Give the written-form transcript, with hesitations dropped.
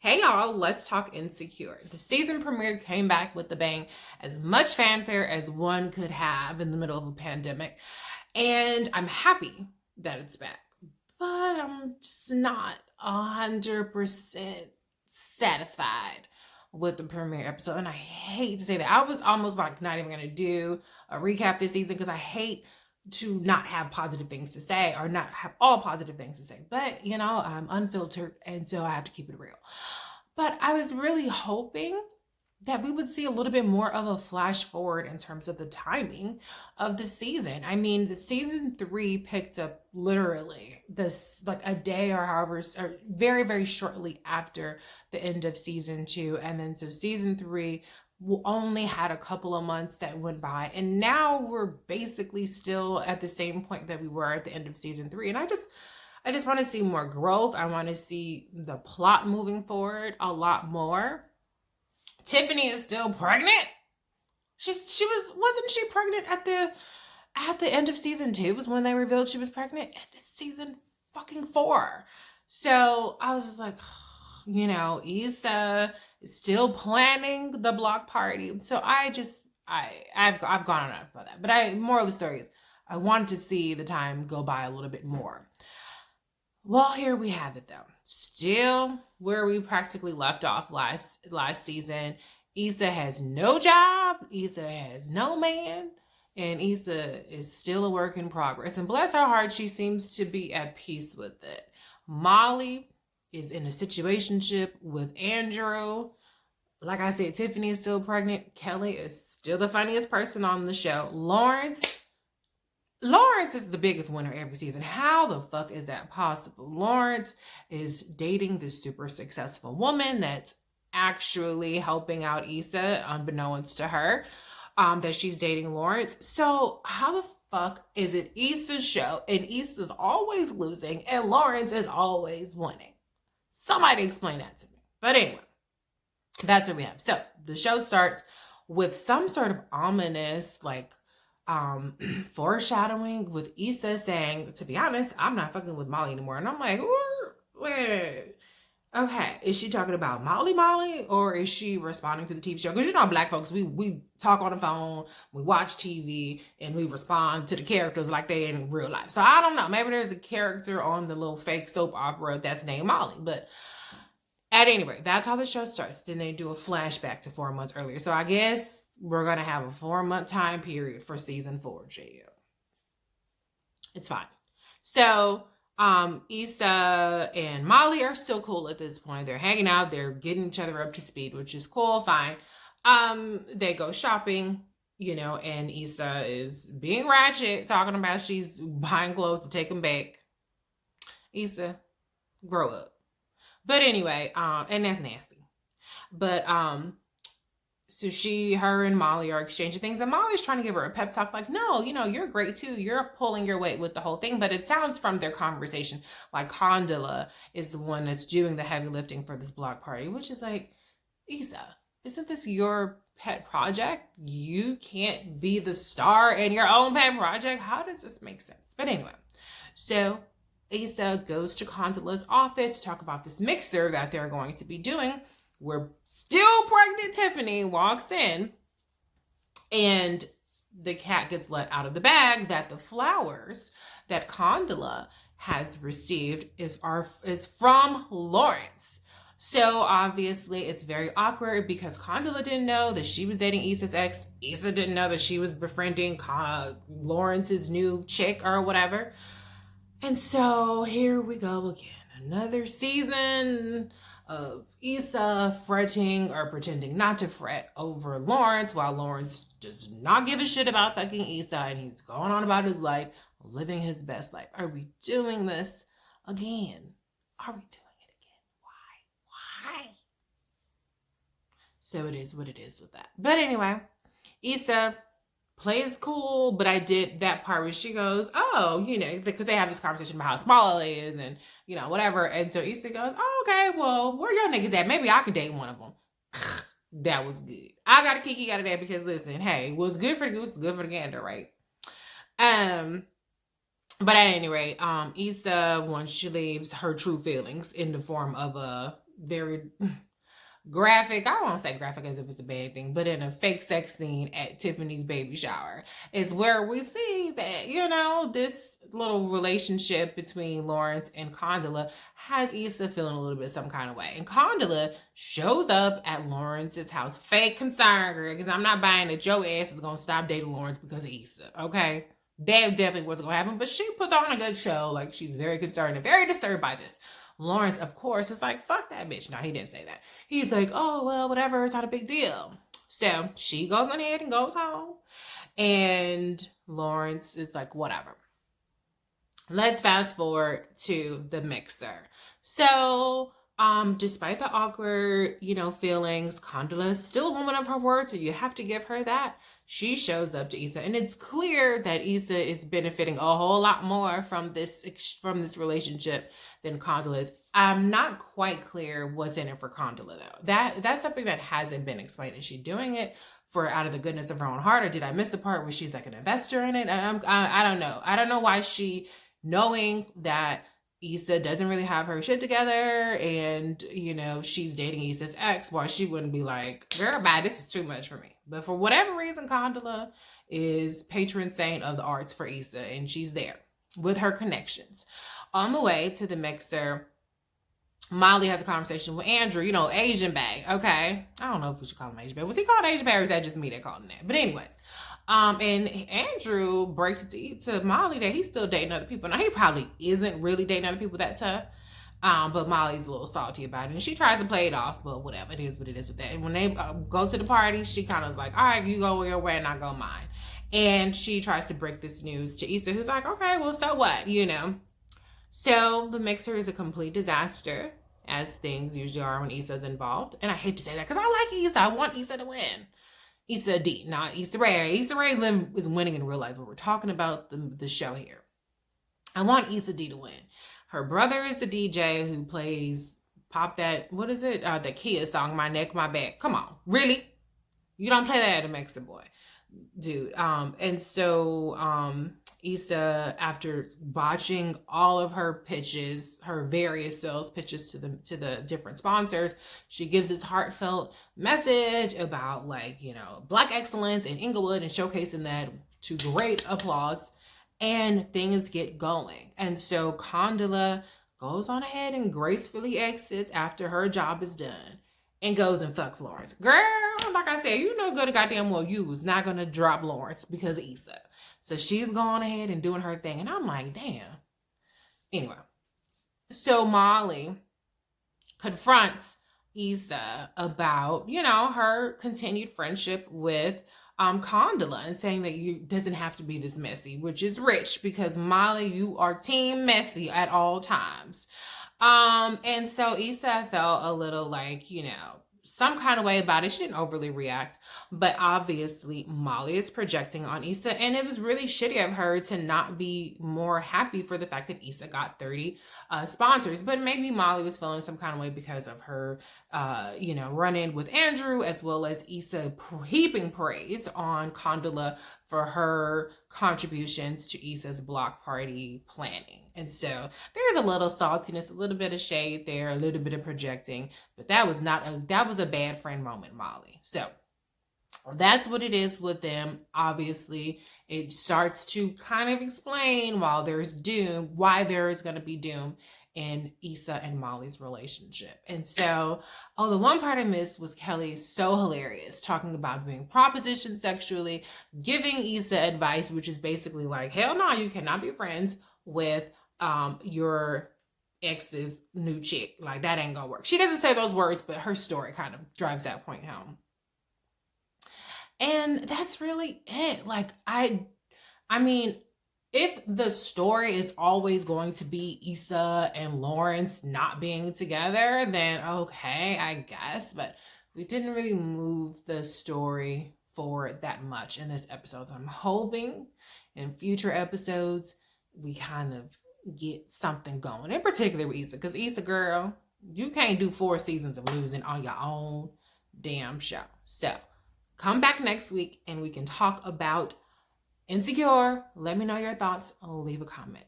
Hey y'all, let's talk Insecure. The season premiere came back with the bang, as much fanfare as one could have in the middle of a pandemic. And I'm happy that it's back, but I'm just not 100% satisfied with the premiere episode. And I hate to say that. I was almost like not even going to do a recap this season because I hate to not have positive things to say or not have all positive things to say. But, I'm unfiltered and so I have to keep it real. But I was really hoping that we would see a little bit more of a flash forward in terms of the timing of the season. I mean, the season 3 picked up literally this like a day or however, or very, very shortly after the end of season 2. And then so season 3 only had a couple of months that went by. And now we're basically still at the same point that we were at the end of season 3. And I just want to see more growth. I want to see the plot moving forward a lot more. Tiffany is still pregnant. Wasn't she pregnant at the end of season 2 was when they revealed she was pregnant? It's season fucking 4. So I was just like, Issa is still planning the block party. So I've gone enough about that. But moral of the story is I wanted to see the time go by a little bit more. Well, here we have it though. Still where we practically left off last season. Issa has no job. Issa has no man. And Issa is still a work in progress. And bless her heart, she seems to be at peace with it. Molly is in a situationship with Andrew. Like I said, Tiffany is still pregnant. Kelly is still the funniest person on the show. Lawrence is the biggest winner every season. How the fuck is that possible? Lawrence is dating this super successful woman that's actually helping out Issa, unbeknownst to her, that she's dating Lawrence. So how the fuck is it Issa's show and Issa's always losing and Lawrence is always winning? Somebody explain that to me. But anyway, that's what we have. So the show starts with some sort of ominous, foreshadowing with Issa saying, to be honest, I'm not fucking with Molly anymore. And I'm like, wait. Okay, is she talking about Molly, or is she responding to the TV show? Because Black folks, we talk on the phone, we watch TV, and we respond to the characters like they in real life. So I don't know. Maybe there's a character on the little fake soap opera that's named Molly. But at any rate, that's how the show starts. Then they do a flashback to 4 months earlier. So I guess we're going to have a 4-month time period for season 4, JL. It's fine. So, Issa and Molly are still cool at this point. They're hanging out. They're getting each other up to speed, which is cool. Fine. They go shopping, and Issa is being ratchet, talking about she's buying clothes to take them back. Issa, grow up. But anyway, and that's nasty. But, so her and Molly are exchanging things, and Molly's trying to give her a pep talk, like, no, you're great too. You're pulling your weight with the whole thing. But it sounds from their conversation like Condola is the one that's doing the heavy lifting for this block party, which is like, Issa, isn't this your pet project? You can't be the star in your own pet project. How does this make sense? But anyway, so Issa goes to Condola's office to talk about this mixer that they're going to be doing. Where still pregnant Tiffany walks in and the cat gets let out of the bag that the flowers that Condola has received is from Lawrence. So obviously it's very awkward because Condola didn't know that she was dating Issa's ex. Issa didn't know that she was befriending Lawrence's new chick or whatever. And so here we go again. Another season of Issa fretting or pretending not to fret over Lawrence while Lawrence does not give a shit about fucking Issa and he's going on about his life, living his best life. Are we doing this again? Are we doing it again? Why? So it is what it is with that. But anyway, Issa plays cool, but I did that part where she goes, oh, because they have this conversation about how small LA is and, whatever. And so Issa goes, oh, okay, well, where your niggas at? Maybe I can date one of them. That was good. I got a kiki out of that because, listen, hey, what's good for the goose is good for the gander, right? But at any rate, Issa, once she leaves her true feelings in the form of a very graphic, I won't say graphic as if it's a bad thing, but in a fake sex scene at Tiffany's baby shower is where we see that, this little relationship between Lawrence and Condola has Issa feeling a little bit some kind of way. And Condola shows up at Lawrence's house. Fake concern, girl, because I'm not buying that your ass is going to stop dating Lawrence because of Issa, okay? That definitely wasn't going to happen, but she puts on a good show. Like, she's very concerned and very disturbed by this. Lawrence, of course, is like, fuck that bitch. No, he didn't say that. He's like, oh, well, whatever. It's not a big deal. So she goes on ahead and goes home. And Lawrence is like, whatever. Let's fast forward to the mixer. So, despite the awkward, feelings, Condola is still a woman of her word, so you have to give her that. She shows up to Issa, and it's clear that Issa is benefiting a whole lot more from this relationship than Condola is. I'm not quite clear what's in it for Condola, though. That's something that hasn't been explained. Is she doing it for out of the goodness of her own heart, or did I miss the part where she's like an investor in it? I don't know. I don't know why she, knowing that Issa doesn't really have her shit together and, she's dating Issa's ex, why she wouldn't be like, girl, bye, this is too much for me. But for whatever reason, Condola is patron saint of the arts for Issa, and she's there with her connections. On the way to the mixer, Molly has a conversation with Andrew, Asian bag, okay? I don't know if we should call him Asian bag. Was he called Asian bag, or is that just me that called him that? But anyways, and Andrew breaks it to Molly that he's still dating other people. Now, he probably isn't really dating other people that tough, but Molly's a little salty about it, and she tries to play it off, but whatever, it is what it is with that. And when they go to the party, she kind of is like, all right, you go your way and I go mine. And she tries to break this news to Issa, who's like, okay, well, so what, So the mixer is a complete disaster, as things usually are when Issa's involved. And I hate to say that because I like Issa. I want Issa to win. Issa D, not Issa Rae. Issa Rae is winning in real life, but we're talking about the show here. I want Issa D to win. Her brother is the DJ who plays Pop That, what is it? The Kia song, My Neck, My Back. Come on. Really? You don't play that at a Mixer Boy. Dude. And so Issa, after botching all of her pitches, her various sales pitches to the different sponsors, she gives this heartfelt message about Black excellence in Inglewood and showcasing that to great applause, and things get going. And so Condola goes on ahead and gracefully exits after her job is done and goes and fucks Lawrence. Girl, like I said, good and goddamn well you was not gonna drop Lawrence because of Issa. So she's going ahead and doing her thing. And I'm like, damn. Anyway. So Molly confronts Issa about, her continued friendship with Condola, and saying that you doesn't have to be this messy, which is rich because Molly, you are team messy at all times. And so Issa felt a little like, some kind of way about it. She didn't overly react, but obviously Molly is projecting on Issa, and it was really shitty of her to not be more happy for the fact that Issa got 30 sponsors. But maybe Molly was feeling some kind of way because of her, run-in with Andrew, as well as Issa heaping praise on Condola for her contributions to Issa's block party planning. And so there's a little saltiness, a little bit of shade there, a little bit of projecting, but that was a bad friend moment, Molly. So that's what it is with them. Obviously, it starts to kind of explain why there is going to be doom in Issa and Molly's relationship. And so, the one part I missed was Kelly so hilarious, talking about being propositioned sexually, giving Issa advice, which is basically like, hell no, you cannot be friends with your ex's new chick. Like, that ain't gonna work. She doesn't say those words, but her story kind of drives that point home. And that's really it. Like, I mean, if the story is always going to be Issa and Lawrence not being together, then okay, I guess. But we didn't really move the story forward that much in this episode. So I'm hoping in future episodes we kind of get something going. In particular with Issa, because Issa, girl, you can't do 4 seasons of losing on your own damn show. So come back next week and we can talk about Insecure. Let me know your thoughts. Leave a comment.